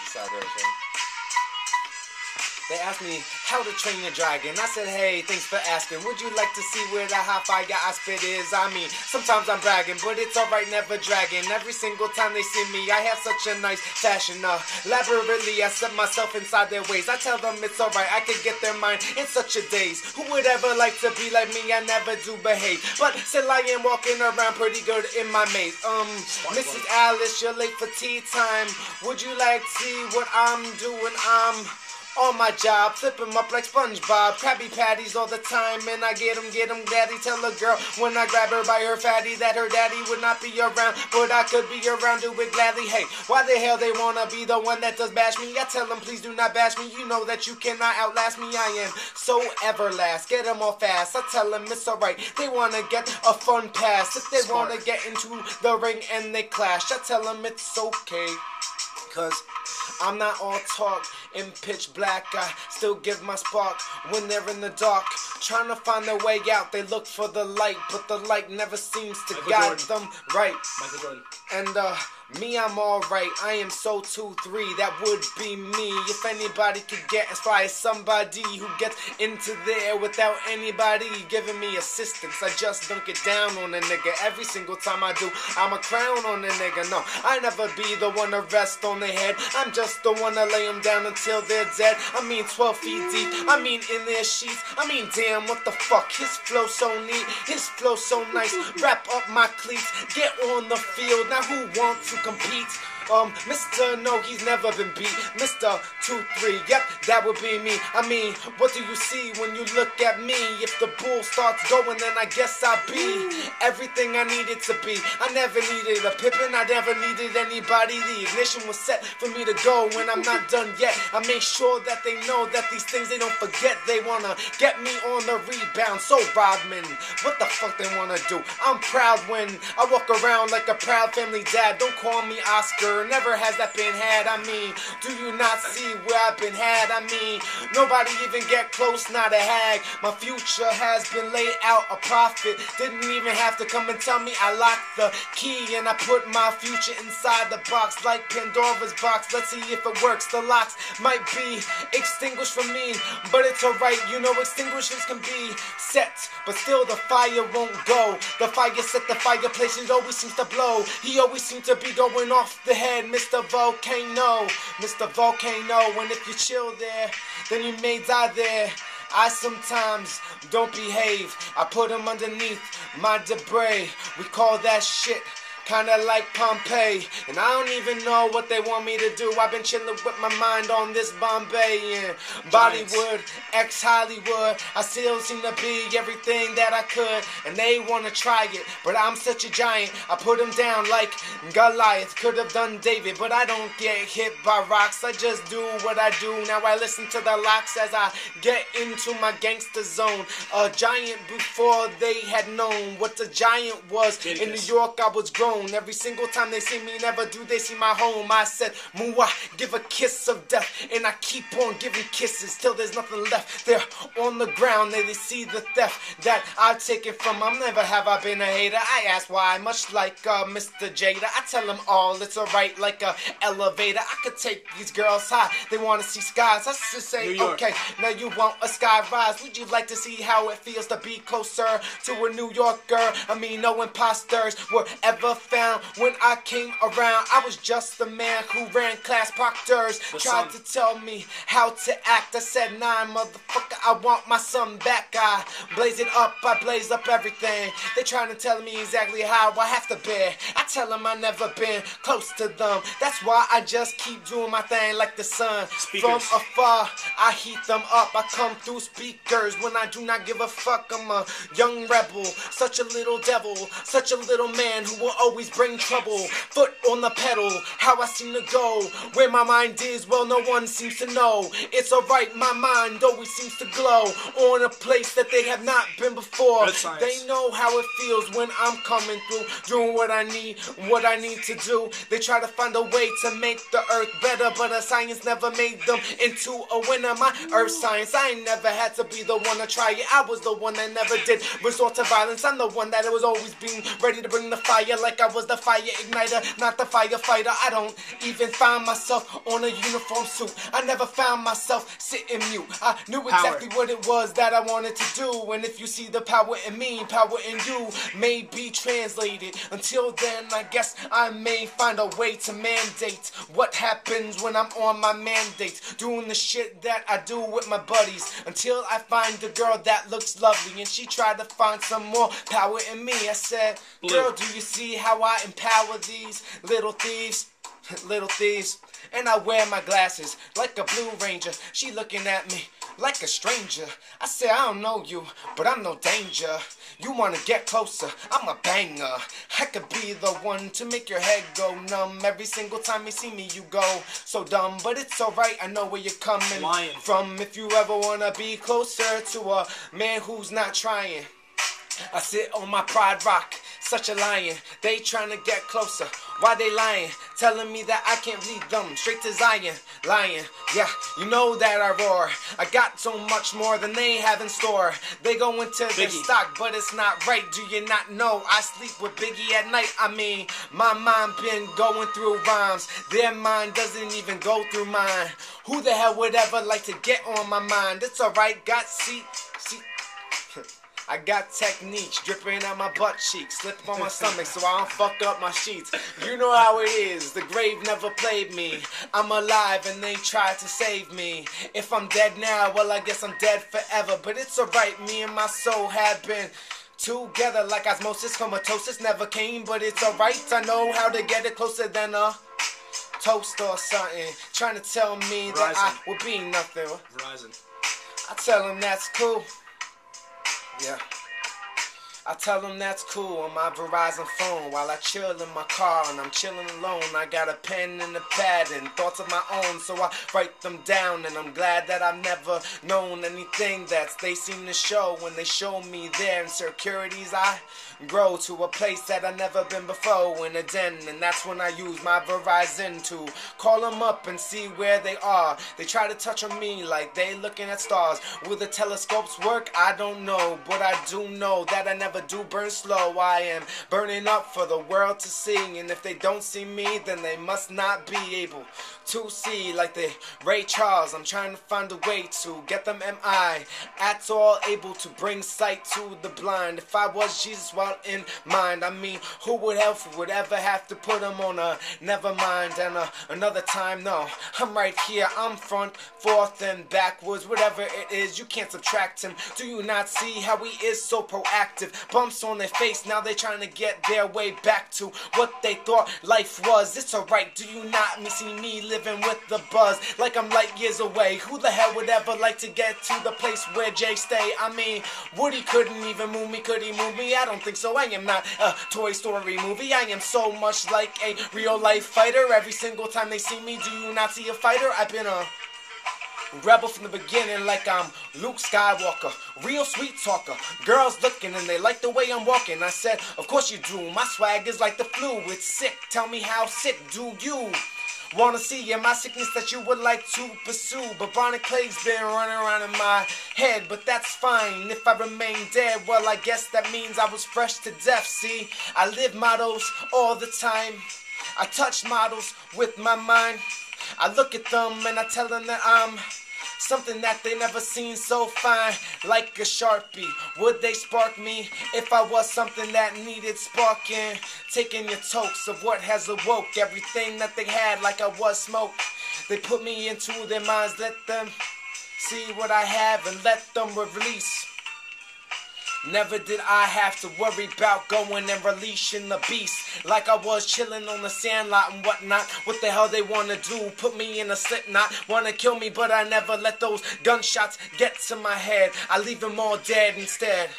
Side version. They asked me how to train your dragon. I said, hey, thanks for asking. Would you like to see where the hot fire I spit is? I mean, sometimes I'm bragging, but it's alright, never dragging. Every single time they see me, I have such a nice fashion. Elaborately, I set myself inside their ways. I tell them it's alright, I could get their mind in such a daze. Who would ever like to be like me? I never do behave. But still I am walking around pretty good in my maze. Mrs. Alice, you're late for tea time. Would you like to see what I'm doing? I'm on my job, flip 'em up like SpongeBob. Krabby Patties all the time, and I get 'em, daddy. Tell a girl when I grab her by her fatty that her daddy would not be around, but I could be around, do it gladly. Hey, why the hell they wanna be the one that does bash me? I tell them, please do not bash me. You know that you cannot outlast me. I am so everlast. Get 'em all fast. I tell them it's alright. They wanna get a fun pass. If they wanna get into the ring and they clash, I tell them it's okay. Cause I'm not all talk in pitch black. I still give my spark when they're in the dark, trying to find their way out. They look for the light, but the light never seems to guide them right. And me, I'm alright. I am so 2-3. That would be me. If anybody could get as far as somebody who gets into there without anybody giving me assistance, I just dunk it down on a nigga. Every single time I do, I'm a crown on a nigga. No, I never be the one to rest on their head. I'm just the one to lay them down until they're dead. I mean 12 feet deep. I mean in their sheets. I mean damn, what the fuck? His flow so neat. His flow so nice. Wrap up my cleats. Get on the field. Now who wants to compete? Mr. No, he's never been beat. Mr. 2-3, yep, that would be me. I mean, what do you see when you look at me? If the bull starts going, then I guess I'll be everything I needed to be. I never needed a Pippin, I never needed anybody. The ignition was set for me to go when I'm not done yet. I make sure that they know that these things they don't forget. They wanna get me on the rebound. So Rodman, what the fuck they wanna do? I'm proud when I walk around like a proud family dad. Don't call me Oscar. Never has that been had. I mean, do you not see where I've been had? I mean, nobody even get close, not a hag. My future has been laid out, a prophet. Didn't even have to come and tell me. I locked the key and I put my future inside the box like Pandora's box. Let's see if it works. The locks might be extinguished for me, but it's alright. You know extinguishers can be set, but still the fire won't go. The fire set the fireplace, it always seems to blow. He always seems to be going off the head. Mr. Volcano, Mr. Volcano. And if you chill there, then you may die there. I sometimes don't behave. I put them underneath my debris. We call that shit kinda like Pompeii, and I don't even know what they want me to do. I've been chilling with my mind on this Bombay and Bollywood, ex-Hollywood. I still seem to be everything that I could, and they wanna try it, but I'm such a giant. I put them down like Goliath. Could have done David, but I don't get hit by rocks. I just do what I do. Now I listen to the locks as I get into my gangster zone. A giant before they had known what a giant was. In New York, I was grown. Every single time they see me, never do they see my home. I said, Mwah, give a kiss of death, and I keep on giving kisses till there's nothing left. They're on the ground, they see the theft that I've taken from them. Never have I been a hater. I ask why, much like Mr. Jada. I tell them all it's alright, like a elevator. I could take these girls high. They want to see skies. I just say, okay, now you want a sky rise. Would you like to see how it feels to be closer to a New Yorker? I mean, no imposters were ever found when I came around. I was just the man who ran class proctors. Tried to tell me how to act. I said, nah, motherfucker, I want my son back. I blaze it up, I blaze up everything. They trying to tell me exactly how I have to be. I tell them I never been close to them. That's why I just keep doing my thing like the sun. From afar, I heat them up. I come through speakers when I do not give a fuck. I'm a young rebel, such a little devil, such a little man who will always bring trouble. Foot on the pedal, how I seem to go. Where my mind is, well, no one seems to know. It's alright, my mind always seems to glow on a place that they have not been before. They know how it feels when I'm coming through, doing what I need to do. They try to find a way to make the earth better, but science never made them into a winner. My earth science, I ain't never had to be the one to try it. I was the one that never did resort to violence. I'm the one that was always being ready to bring the fire like I I was the fire igniter, not the firefighter. I don't even find myself on a uniform suit. I never found myself sitting mute. I knew exactly what it was that I wanted to do. And if you see the power in me, power in you may be translated. Until then, I guess I may find a way to mandate what happens when I'm on my mandate, doing the shit that I do with my buddies, until I find the girl that looks lovely and she tried to find some more power in me. I said, girl, do you see how I empower these little thieves? Little thieves. And I wear my glasses like a Blue Ranger. She looking at me like a stranger. I say, I don't know you, but I'm no danger. You wanna get closer, I'm a banger. I could be the one to make your head go numb. Every single time you see me, you go so dumb. But it's alright, I know where you're coming from. If you ever wanna be closer to a man who's not trying. I sit on my pride rock, such a lion. They trying to get closer. Why they lying? Telling me that I can't lead them straight to Zion. Lying, yeah, you know that I roar. I got so much more than they have in store. They go into their stock, but it's not right. Do you not know I sleep with Biggie at night? I mean, my mind been going through rhymes. Their mind doesn't even go through mine. Who the hell would ever like to get on my mind? It's alright, got see. I got techniques dripping out my butt cheeks, slip on my stomach so I don't fuck up my sheets. You know how it is, the grave never played me. I'm alive and they tried to save me. If I'm dead now, well I guess I'm dead forever. But it's alright, me and my soul have been together like osmosis. Comatosis never came, but it's alright. I know how to get it closer than a toast or something. Trying to tell me that I would be nothing. Verizon. I tell them that's cool. Yeah, I tell them that's cool on my Verizon phone while I chill in my car and I'm chilling alone. I got a pen and a pad and thoughts of my own, so I write them down. And I'm glad that I've never known anything that they seem to show when they show me their insecurities. I grow to a place that I've never been before, in a den, and that's when I use my Verizon to call them up and see where they are. They try to touch on me like they looking at stars. Will the telescopes work? I don't know, but I do know that I never do burn slow. I am burning up for the world to see, and if they don't see me, then they must not be able to see. Like the Ray Charles, I'm trying to find a way to get them. Am I at all able to bring sight to the blind? If I was Jesus, well in mind, I mean, who would ever have to put them on a never mind? And another time, no, I'm right here, I'm front, forth, and backwards, whatever it is, you can't subtract him. Do you not see how he is so proactive? Bumps on their face, now they trying to get their way back to what they thought life was. It's alright, do you not see me living with the buzz like I'm light years away? Who the hell would ever like to get to the place where Jay stay? I mean, Woody couldn't even move me, could he move me? I don't think so. I am not a Toy Story movie. I am so much like a real life fighter. Every single time they see me, do you not see a fighter? I've been a rebel from the beginning, like I'm Luke Skywalker, real sweet talker. Girls looking and they like the way I'm walking. I said, of course you do. My swag is like the flu. It's sick. Tell me how sick do you wanna see in my sickness that you would like to pursue? But Bonnie Clay's been running around in my head, but that's fine. If I remain dead, well I guess that means I was fresh to death. See, I live mottos all the time. I touch models with my mind. I look at them and I tell them that I'm something that they never seen so fine, like a Sharpie. Would they spark me if I was something that needed sparking? Taking your tokes of what has awoke everything that they had like I was smoke. They put me into their minds, let them see what I have and let them release. Never did I have to worry about going and releasing the beast, like I was chilling on the sandlot and whatnot. What the hell they wanna do? Put me in a slip knot, wanna kill me, but I never let those gunshots get to my head. I leave them all dead instead.